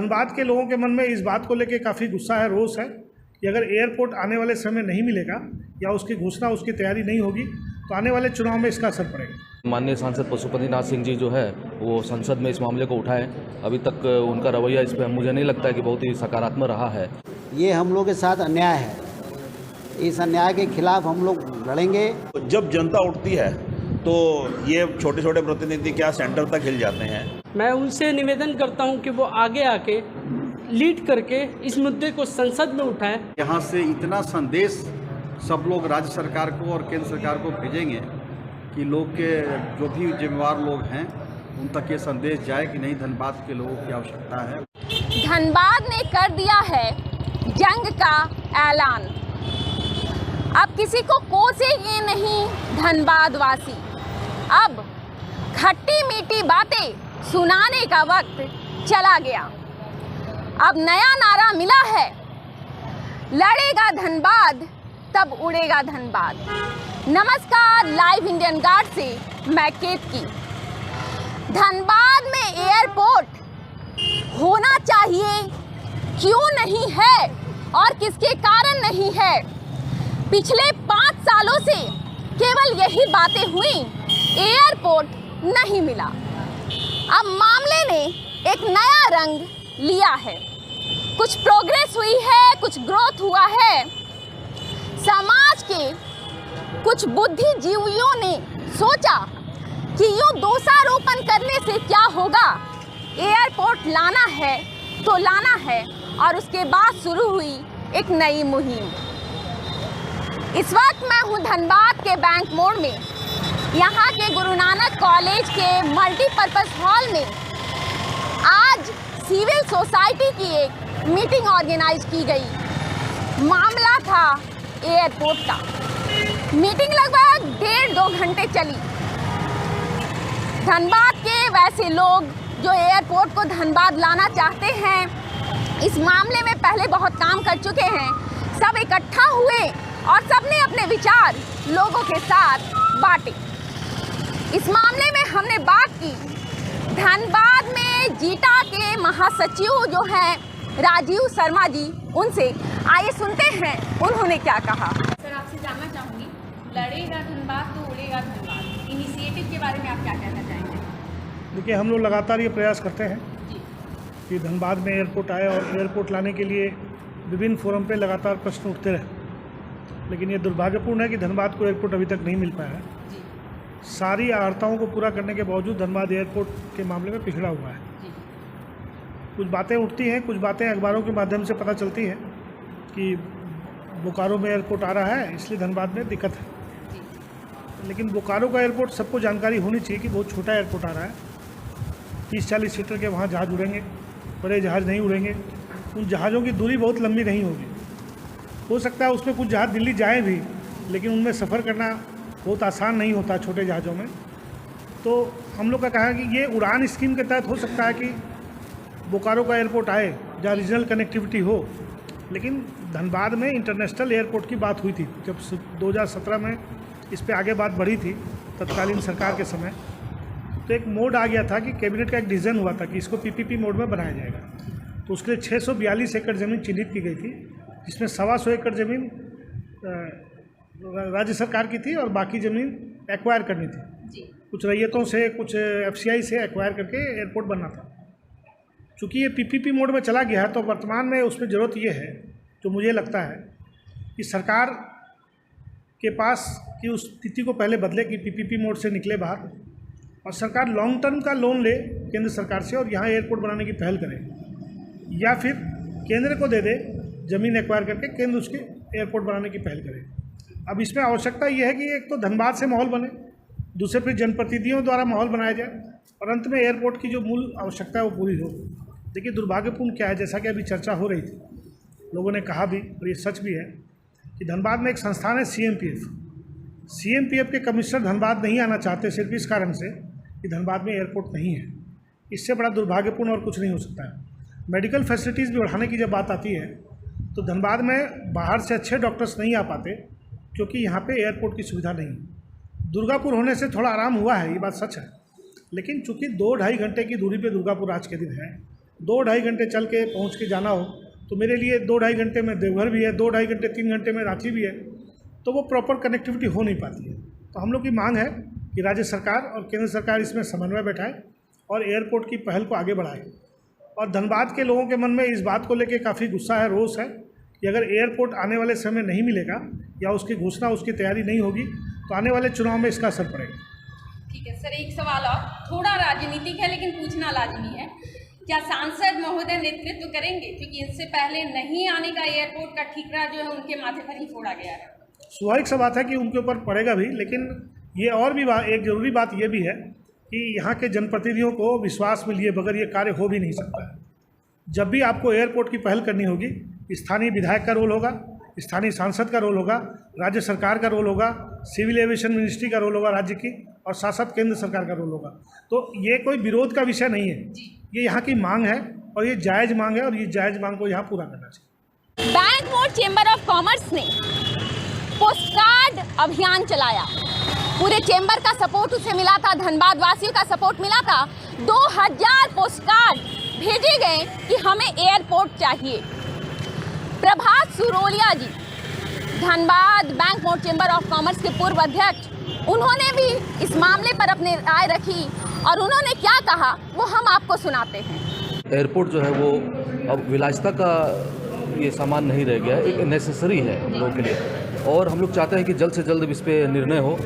धनबाद के लोगों के मन में इस बात को लेकर काफ़ी गुस्सा है, रोष है कि अगर एयरपोर्ट आने वाले समय नहीं मिलेगा या उसकी घोषणा, उसकी तैयारी नहीं होगी तो आने वाले चुनाव में इसका असर पड़ेगा। माननीय सांसद पशुपतिनाथ सिंह जी जो है वो संसद में इस मामले को उठाए, अभी तक उनका रवैया इस पर मुझे नहीं लगता है कि बहुत ही सकारात्मक रहा है। ये हम लोग के साथ अन्याय है, इस अन्याय के खिलाफ हम लोग लड़ेंगे। जब जनता उठती है तो ये छोटे छोटे प्रतिनिधि क्या सेंटर तक हिल जाते हैं। मैं उनसे निवेदन करता हूं कि वो आगे आके लीड करके इस मुद्दे को संसद में उठाएं। यहाँ से इतना संदेश सब लोग राज्य सरकार को और केंद्र सरकार को भेजेंगे कि लोग के जो भी जिम्मेवार लोग हैं उन तक ये संदेश जाए कि नहीं, धनबाद के लोगों की आवश्यकता है। धनबाद ने कर दिया है जंग का ऐलान। अब किसी को कोसेंगे नहीं धनबाद वासी। अब खट्टी मीठी बातें सुनाने का वक्त चला गया। अब नया नारा मिला है, लड़ेगा धनबाद तब उड़ेगा धनबाद। नमस्कार, लाइव इंडियन गार्ड से मैं केतकी। धनबाद में एयरपोर्ट होना चाहिए, क्यों नहीं है और किसके कारण नहीं है? पिछले 5 सालों से केवल यही बातें हुई, एयरपोर्ट नहीं मिला। अब मामले ने एक नया रंग लिया है, कुछ प्रोग्रेस हुई है, कुछ ग्रोथ हुआ है। समाज के कुछ बुद्धिजीवियों ने सोचा कि यूं दोषारोपण करने से क्या होगा, एयरपोर्ट लाना है तो लाना है। और उसके बाद शुरू हुई एक नई मुहिम। इस वक्त मैं हूं धनबाद के बैंक मोड़ में, यहाँ के गुरु नानक कॉलेज के मल्टीपर्पज़ हॉल में आज सिविल सोसाइटी की एक मीटिंग ऑर्गेनाइज की गई। मामला था एयरपोर्ट का। मीटिंग लगभग 1.5-2 घंटे चली। धनबाद के वैसे लोग जो एयरपोर्ट को धनबाद लाना चाहते हैं, इस मामले में पहले बहुत काम कर चुके हैं, सब इकट्ठा हुए और सबने अपने विचार लोगों के साथ बांटे। इस मामले में हमने बात की धनबाद में जीटा के महासचिव जो हैं राजीव शर्मा जी, उनसे। आइए सुनते हैं उन्होंने क्या कहा। सर, आपसे जानना चाहूँगी, लड़ेगा धनबाद तो उड़ेगा धनबाद, इनिशिएटिव के बारे में आप क्या कहना चाहेंगे? देखिए, हम लोग लगातार ये प्रयास करते हैं कि धनबाद में एयरपोर्ट आए और एयरपोर्ट लाने के लिए विभिन्न फोरम पे लगातार प्रश्न उठते रहे, लेकिन ये दुर्भाग्यपूर्ण है कि धनबाद को एयरपोर्ट अभी तक नहीं मिल पाया है। सारी आर्ताओं को पूरा करने के बावजूद धनबाद एयरपोर्ट के मामले में पिछड़ा हुआ है। कुछ बातें उठती हैं, कुछ बातें अखबारों के माध्यम से पता चलती हैं कि बोकारो में एयरपोर्ट आ रहा है, इसलिए धनबाद में दिक्कत है। लेकिन बोकारो का एयरपोर्ट सबको जानकारी होनी चाहिए कि बहुत छोटा एयरपोर्ट आ रहा है। 30-40 सीटर के वहाँ जहाज़ उड़ेंगे, बड़े जहाज़ नहीं उड़ेंगे। उन जहाज़ों की दूरी बहुत लंबी नहीं होगी। हो सकता है उसमें कुछ जहाज़ दिल्ली जाएँ भी, लेकिन उनमें सफ़र करना बहुत आसान नहीं होता छोटे जहाज़ों में। तो हम लोग का कहा कि ये उड़ान स्कीम के तहत हो सकता है कि बोकारो का एयरपोर्ट आए जहाँ रीजनल कनेक्टिविटी हो। लेकिन धनबाद में इंटरनेशनल एयरपोर्ट की बात हुई थी जब 2017 में इस पे आगे बात बढ़ी थी तत्कालीन सरकार के समय। तो एक मोड आ गया था कि कैबिनेट का एक डिसीजन हुआ था कि इसको पीपीपी मोड में बनाया जाएगा। तो उसके लिए 642 एकड़ ज़मीन चिन्हित की गई थी, जिसमें 125 एकड़ ज़मीन राज्य सरकार की थी और बाकी ज़मीन एक्वायर करनी थी। कुछ रैयतों से, कुछ एफसीआई से एक्वायर करके एयरपोर्ट बनना था। चूँकि ये पीपीपी मोड में चला गया है तो वर्तमान में उसमें ज़रूरत ये है, जो मुझे लगता है कि सरकार के पास कि उस स्थिति को पहले बदले कि पीपीपी मोड से निकले बाहर और सरकार लॉन्ग टर्म का लोन ले केंद्र सरकार से और यहाँ एयरपोर्ट बनाने की पहल करे, या फिर केंद्र को दे दे ज़मीन एक्वायर करके केंद्र उसके एयरपोर्ट बनाने की पहल करे। अब इसमें आवश्यकता ये है कि एक तो धनबाद से माहौल बने, दूसरे फिर जनप्रतिनिधियों द्वारा माहौल बनाया जाए और अंत में एयरपोर्ट की जो मूल आवश्यकता है वो पूरी हो। देखिए, दुर्भाग्यपूर्ण क्या है, जैसा कि अभी चर्चा हो रही थी, लोगों ने कहा भी और ये सच भी है कि धनबाद में एक संस्थान है सीएमपीएफ के कमिश्नर धनबाद नहीं आना चाहते सिर्फ इस कारण से कि धनबाद में एयरपोर्ट नहीं है। इससे बड़ा दुर्भाग्यपूर्ण और कुछ नहीं हो सकता है। मेडिकल फैसिलिटीज़ भी बढ़ाने की जब बात आती है तो धनबाद में बाहर से अच्छे डॉक्टर्स नहीं आ पाते क्योंकि यहाँ पे एयरपोर्ट की सुविधा नहीं है। दुर्गापुर होने से थोड़ा आराम हुआ है, ये बात सच है, लेकिन चूँकि 2-2.5 घंटे की दूरी पे दुर्गापुर आज के दिन है, 2-2.5 घंटे चल के पहुँच के जाना हो तो मेरे लिए 2-2.5 घंटे में देवघर भी है, 2-2.5 घंटे 3 घंटे में रांची भी है, तो वो प्रॉपर कनेक्टिविटी हो नहीं पाती है। तो हम लोग की मांग है कि राज्य सरकार और केंद्र सरकार इसमें समन्वय बैठाए और एयरपोर्ट की पहल को आगे बढ़ाए। और धनबाद के लोगों के मन में इस बात को लेकर काफ़ी गुस्सा है, रोष है कि अगर एयरपोर्ट आने वाले समय नहीं मिलेगा या उसकी घोषणा, उसकी तैयारी नहीं होगी तो आने वाले चुनाव में इसका असर पड़ेगा। ठीक है सर, एक सवाल और थोड़ा राजनीतिक है लेकिन पूछना लाजमी है। क्या सांसद महोदय नेतृत्व करेंगे, क्योंकि इनसे पहले नहीं आने का एयरपोर्ट का ठीकरा जो है उनके माथे पर ही फोड़ा गया है? स्वाभाविक सा बात है कि उनके ऊपर पड़ेगा भी, लेकिन ये और भी एक ज़रूरी बात ये भी है कि यहाँ के जनप्रतिनिधियों को विश्वास में लिए बगैर ये कार्य हो भी नहीं सकता है। जब भी आपको एयरपोर्ट की पहल करनी होगी, स्थानीय विधायक का रोल होगा, स्थानीय सांसद का रोल होगा, राज्य सरकार का रोल होगा, सिविल एविएशन मिनिस्ट्री का रोल होगा राज्य की, और साथ साथ केंद्र सरकार का रोल होगा। तो ये कोई विरोध का विषय नहीं है, ये यहाँ की मांग है और ये जायज़ मांग है और ये जायज़ मांग को यहाँ पूरा करना चाहिए। बैंक मोड़ चेंबर ऑफ कॉमर्स ने पोस्टकार्ड अभियान चलाया। पूरे चेंबर का सपोर्ट उसे मिला था, धनबाद वासियों का सपोर्ट मिला था। 2000 पोस्टकार्ड भेजे गए कि हमें एयरपोर्ट चाहिए। प्रभात सुरोलिया जी, धनबाद बैंक मोड़ चेंबर ऑफ कॉमर्स के पूर्व अध्यक्ष, उन्होंने भी इस मामले पर अपनी राय रखी और उन्होंने क्या कहा वो हम आपको सुनाते हैं। एयरपोर्ट जो है वो अब विलासिता का ये सामान नहीं रह गया है, एक नेसेसरी है हम लोगों के लिए, और हम लोग चाहते हैं कि जल्द से जल्द इस पर निर्णय हो।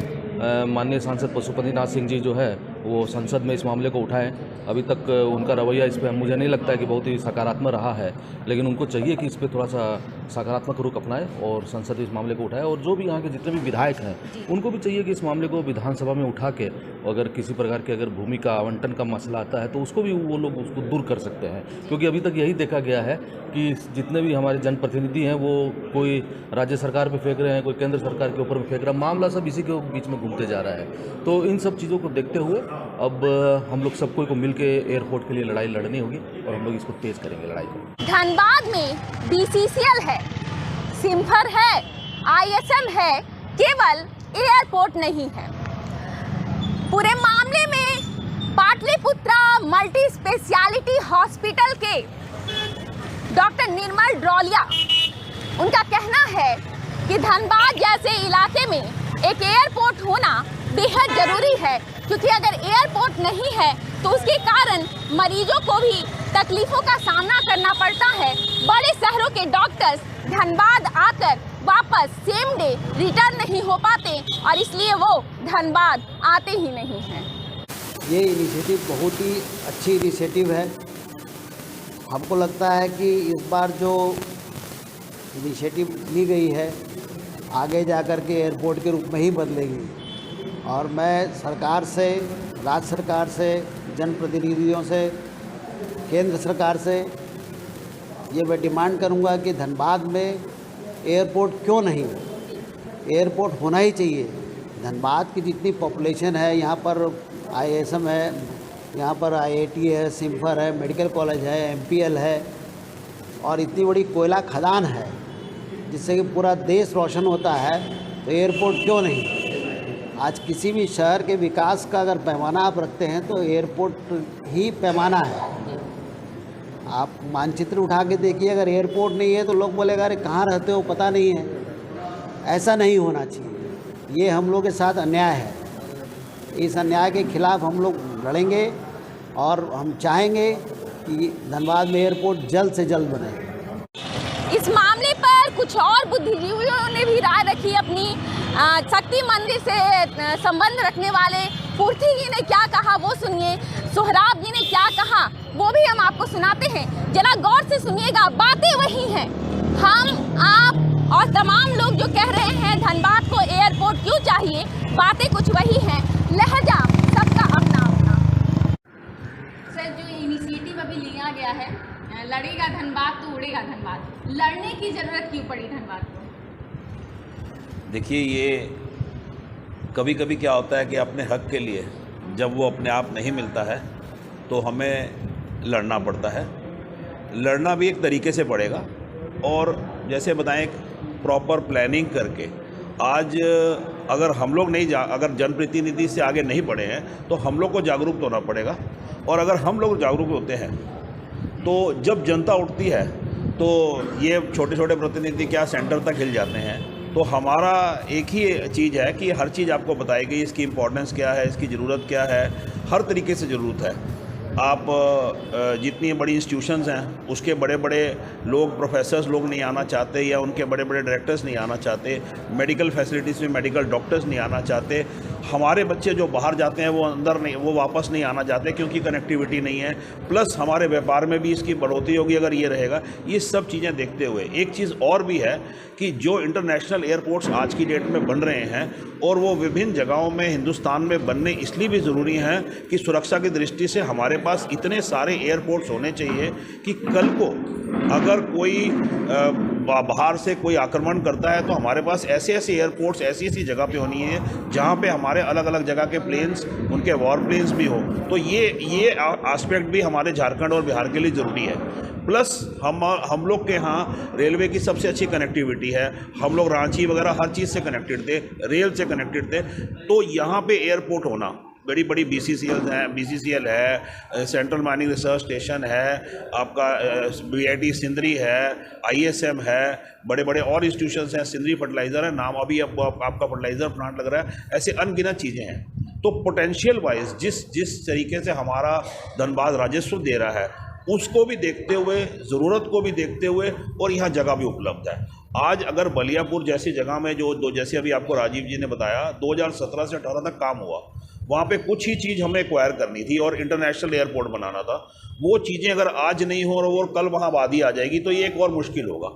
माननीय सांसद पशुपतिनाथ सिंह जी जो है वो संसद में इस मामले को उठाएं। अभी तक उनका रवैया इस पर मुझे नहीं लगता है कि बहुत ही सकारात्मक रहा है, लेकिन उनको चाहिए कि इस पर थोड़ा सा सकारात्मक रुख अपनाएं और संसद इस मामले को उठाए। और जो भी यहाँ के जितने भी विधायक हैं उनको भी चाहिए कि इस मामले को विधानसभा में उठा के, अगर किसी प्रकार के अगर भूमि का आवंटन का मसला आता है तो उसको भी वो लोग उसको दूर कर सकते हैं। क्योंकि अभी तक यही देखा गया है कि जितने भी हमारे जनप्रतिनिधि हैं वो कोई राज्य सरकार पर फेंक रहे हैं, कोई केंद्र सरकार के ऊपर फेंक रहा है, मामला सब इसी के बीच में घूमते जा रहा है। तो इन सब चीज़ों को देखते हुए अब हम लोग सबको को मिलके एयरपोर्ट के लिए लड़ाई लड़नी होगी और हम लोग इसको तेज करेंगे लड़ाई को। धनबाद में BCCL है, सिम्फर है, ISM है, केवल एयरपोर्ट नहीं है। पूरे मामले में पाटलिपुत्रा मल्टी स्पेशलिटी हॉस्पिटल के डॉक्टर निर्मल ड्रोलिया, उनका कहना है कि धनबाद जैसे इलाके में एक एयरपोर्ट होना बेहद ज़रूरी है, क्योंकि अगर एयरपोर्ट नहीं है तो उसके कारण मरीजों को भी तकलीफ़ों का सामना करना पड़ता है। बड़े शहरों के डॉक्टर्स धनबाद आकर वापस सेम डे रिटर्न नहीं हो पाते और इसलिए वो धनबाद आते ही नहीं हैं। ये इनिशिएटिव बहुत ही अच्छी इनिशिएटिव है। हमको लगता है कि इस बार जो इनिशिएटिव ली गई है आगे जाकर के एयरपोर्ट के रूप में ही बदलेगी। और मैं सरकार से, राज्य सरकार से, जनप्रतिनिधियों से, केंद्र सरकार से ये मैं डिमांड करूंगा कि धनबाद में एयरपोर्ट क्यों नहीं, एयरपोर्ट होना ही चाहिए। धनबाद की जितनी पॉपुलेशन है, यहाँ पर ISM है, यहाँ पर IIT है, सिम्फर है, मेडिकल कॉलेज है, MPL है और इतनी बड़ी कोयला खदान है जिससे कि पूरा देश रोशन होता है, तो एयरपोर्ट क्यों नहीं। आज किसी भी शहर के विकास का अगर पैमाना आप रखते हैं तो एयरपोर्ट ही पैमाना है। आप मानचित्र उठा के देखिए, अगर एयरपोर्ट नहीं है तो लोग बोलेगा अरे कहाँ रहते हो पता नहीं है। ऐसा नहीं होना चाहिए, ये हम लोग के साथ अन्याय है। इस अन्याय के खिलाफ हम लोग लड़ेंगे और हम चाहेंगे कि धनबाद में एयरपोर्ट जल्द से जल्द बने। इस मामले पर कुछ और बुद्धिजीवियों ने भी राय रखी अपनी। शक्ति मंदिर से संबंध रखने वाले पूर्थी जी ने क्या कहा वो सुनिए, सोहराब जी ने क्या कहा वो भी हम आपको सुनाते हैं। जरा गौर से सुनिएगा, बातें वही हैं। हम, आप और तमाम लोग जो कह रहे हैं धनबाद को एयरपोर्ट क्यों चाहिए, बातें कुछ वही हैं, लहजा सबका अपना अपना। सर, जो इनिशिएटिव अभी लिया गया है, लड़ेगा धनबाद तो उड़ेगा धनबाद, लड़ने की ज़रूरत क्यों पड़ी धनबाद को? देखिए, ये कभी कभी क्या होता है कि अपने हक के लिए जब वो अपने आप नहीं मिलता है तो हमें लड़ना पड़ता है। लड़ना भी एक तरीके से पड़ेगा और जैसे बताएं प्रॉपर प्लानिंग करके। आज अगर हम लोग नहीं अगर जनप्रतिनिधि से आगे नहीं बढ़े हैं तो हम लोग को जागरूक होना पड़ेगा, और अगर हम लोग जागरूक होते हैं तो जब जनता उठती है तो ये छोटे छोटे प्रतिनिधि क्या सेंटर तक हिल जाते हैं। तो हमारा एक ही चीज़ है कि हर चीज़ आपको बताई गई, इसकी इम्पोर्टेंस क्या है, इसकी ज़रूरत क्या है, हर तरीके से ज़रूरत है। आप जितनी बड़ी इंस्टीट्यूशंस हैं उसके बड़े बड़े लोग, प्रोफेसर्स लोग नहीं आना चाहते, या उनके बड़े बड़े डायरेक्टर्स नहीं आना चाहते, मेडिकल फैसिलिटीज़ में मेडिकल डॉक्टर्स नहीं आना चाहते, हमारे बच्चे जो बाहर जाते हैं वो अंदर नहीं, वो वापस नहीं आना चाहते क्योंकि कनेक्टिविटी नहीं है। प्लस हमारे व्यापार में भी इसकी बढ़ोतरी होगी अगर ये रहेगा। ये सब चीज़ें देखते हुए एक चीज़ और भी है कि जो इंटरनेशनल एयरपोर्ट्स आज की डेट में बन रहे हैं और वो विभिन्न जगहों में हिंदुस्तान में बनने इसलिए भी ज़रूरी हैं कि सुरक्षा की दृष्टि से हमारे पास इतने सारे एयरपोर्ट्स होने चाहिए कि कल को अगर कोई बाहर से कोई आक्रमण करता है तो हमारे पास ऐसे ऐसे एयरपोर्ट्स ऐसी जगह पे होनी है जहाँ पे हमारे अलग अलग जगह के प्लेन्स, उनके वॉर प्लेन्स भी हो। तो ये एस्पेक्ट भी हमारे झारखंड और बिहार के लिए ज़रूरी है। प्लस हम लोग के यहाँ रेलवे की सबसे अच्छी कनेक्टिविटी है। हम लोग रांची वगैरह हर चीज़ से कनेक्टेड थे, रेल से कनेक्टेड थे। तो यहाँ पे एयरपोर्ट होना, बड़ी बड़ी BCCL है, सेंट्रल माइनिंग रिसर्च स्टेशन है, आपका BIT सिंदरी है, ISM है, बड़े बड़े और इंस्टीट्यूशंस हैं, सिंदरी फर्टिलाइज़र है, नाम अभी आपका फर्टिलाइज़र प्लांट लग रहा है। ऐसे अनगिनत चीज़ें हैं। तो पोटेंशियल वाइज जिस तरीके से हमारा धनबाद राजस्व दे रहा है उसको भी देखते हुए, ज़रूरत को भी देखते हुए, और यहाँ जगह भी उपलब्ध है। आज अगर बलियापुर जैसी जगह में जो जैसे अभी आपको राजीव जी ने बताया 2017 से 18 तक काम हुआ, वहाँ पे कुछ ही चीज़ हमें एक्वायर करनी थी और इंटरनेशनल एयरपोर्ट बनाना था। वो चीज़ें अगर आज नहीं हो और कल वहाँ आबादी आ जाएगी तो ये एक और मुश्किल होगा।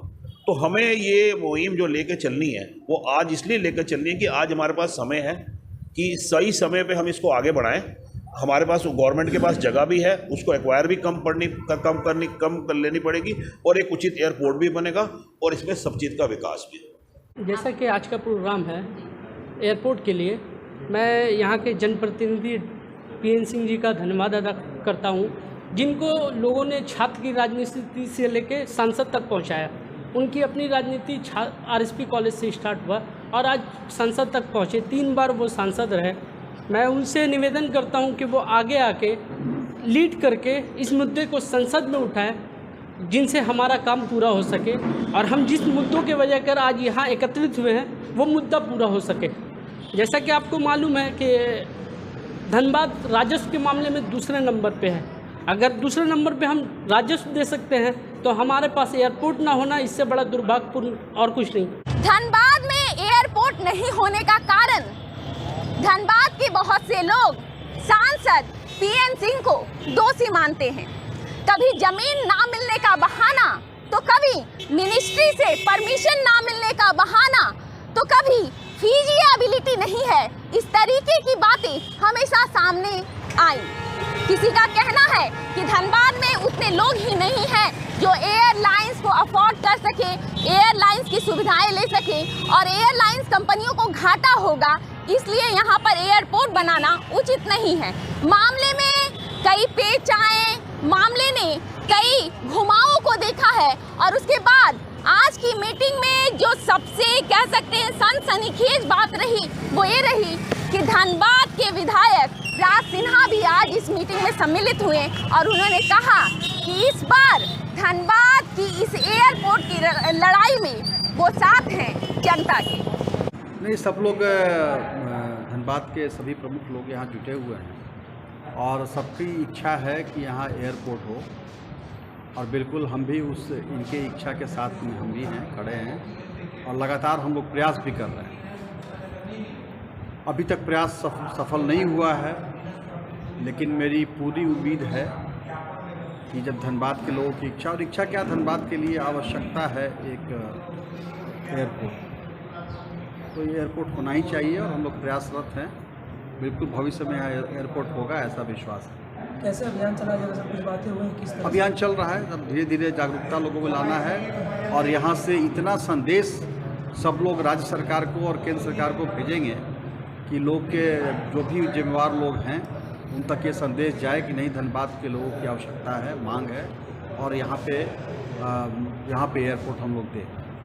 तो हमें ये मुहिम जो लेके चलनी है वो आज इसलिए लेकर चलनी है कि आज हमारे पास समय है कि सही समय पे हम इसको आगे बढ़ाएं। हमारे पास गवर्नमेंट के पास जगह भी है, उसको एक्वायर भी कम कर लेनी पड़ेगी, और एक उचित एयरपोर्ट भी बनेगा और इसमें सब चीज़ का विकास भी। जैसा कि आज का प्रोग्राम है एयरपोर्ट के लिए, मैं यहाँ के जनप्रतिनिधि PN सिंह जी का धन्यवाद अदा करता हूँ, जिनको लोगों ने छात्र की राजनीति से लेकर सांसद तक पहुँचाया। उनकी अपनी राजनीति RSP कॉलेज से स्टार्ट हुआ और आज संसद तक पहुँचे, 3 बार वो सांसद रहे। मैं उनसे निवेदन करता हूं कि वो आगे आके लीड करके इस मुद्दे को संसद में उठाएं, जिनसे हमारा काम पूरा हो सके और हम जिस मुद्दों के वजह कर आज यहाँ एकत्रित हुए हैं वो मुद्दा पूरा हो सके। जैसा कि आपको मालूम है कि धनबाद राजस्व के मामले में दूसरे नंबर पे है। अगर दूसरे नंबर पे हम राजस्व दे सकते हैं तो हमारे पास एयरपोर्ट ना होना इससे बड़ा दुर्भाग्यपूर्ण और कुछ नहीं। धनबाद में एयरपोर्ट नहीं होने का कारण धनबाद के बहुत से लोग सांसद PN सिंह को दोषी मानते हैं। कभी जमीन ना मिलने का बहाना, तो कभी मिनिस्ट्री से परमिशन ना मिलने का बहाना, तो कभी फीजिबिलिटी नहीं है। इस तरीके की बातें हमेशा सामने आई। किसी का कहना है कि धनबाद में उतने लोग ही नहीं हैं जो एयरलाइंस को अफोर्ड कर सके, एयरलाइंस की सुविधाएं ले सके, और एयरलाइंस कंपनियों को घाटा होगा, इसलिए यहाँ पर एयरपोर्ट बनाना उचित नहीं है। मामले में कई पेच आए, मामले ने कई घुमावों को देखा है, और उसके बाद आज की मीटिंग में जो सबसे कह सकते हैं सनसनीखेज बात रही वो ये रही कि धनबाद के विधायक राज सिन्हा भी आज इस मीटिंग में सम्मिलित हुए और उन्होंने कहा कि इस बार धनबाद की इस एयरपोर्ट की लड़ाई में वो साथ हैं जनता के। नहीं, सब लोग धनबाद के सभी प्रमुख लोग यहाँ जुटे हुए हैं और सबकी इच्छा है कि यहाँ एयरपोर्ट हो, और बिल्कुल हम भी इनके इच्छा के साथ में हम भी हैं, खड़े हैं, और लगातार हम लोग प्रयास भी कर रहे हैं। अभी तक प्रयास सफल नहीं हुआ है, लेकिन मेरी पूरी उम्मीद है कि जब धनबाद के लोगों की इच्छा, और इच्छा क्या, धनबाद के लिए आवश्यकता है एक एयरपोर्ट, तो ये एयरपोर्ट होना ही चाहिए, और हम लोग प्रयासरत हैं। बिल्कुल भविष्य में एयरपोर्ट होगा, ऐसा विश्वास है। कैसे अभियान चला जाएगा, सब कुछ बातें हुई, किस तरह अभियान चल रहा है। अब धीरे धीरे जागरूकता लोगों को लाना है, और यहाँ से इतना संदेश सब लोग राज्य सरकार को और केंद्र सरकार को भेजेंगे कि लोग के जो भी जिम्मेवार लोग हैं उन तक ये संदेश जाए कि नहीं, धनबाद के लोगों की आवश्यकता है, मांग है, और यहाँ पे एयरपोर्ट हम लोग दें।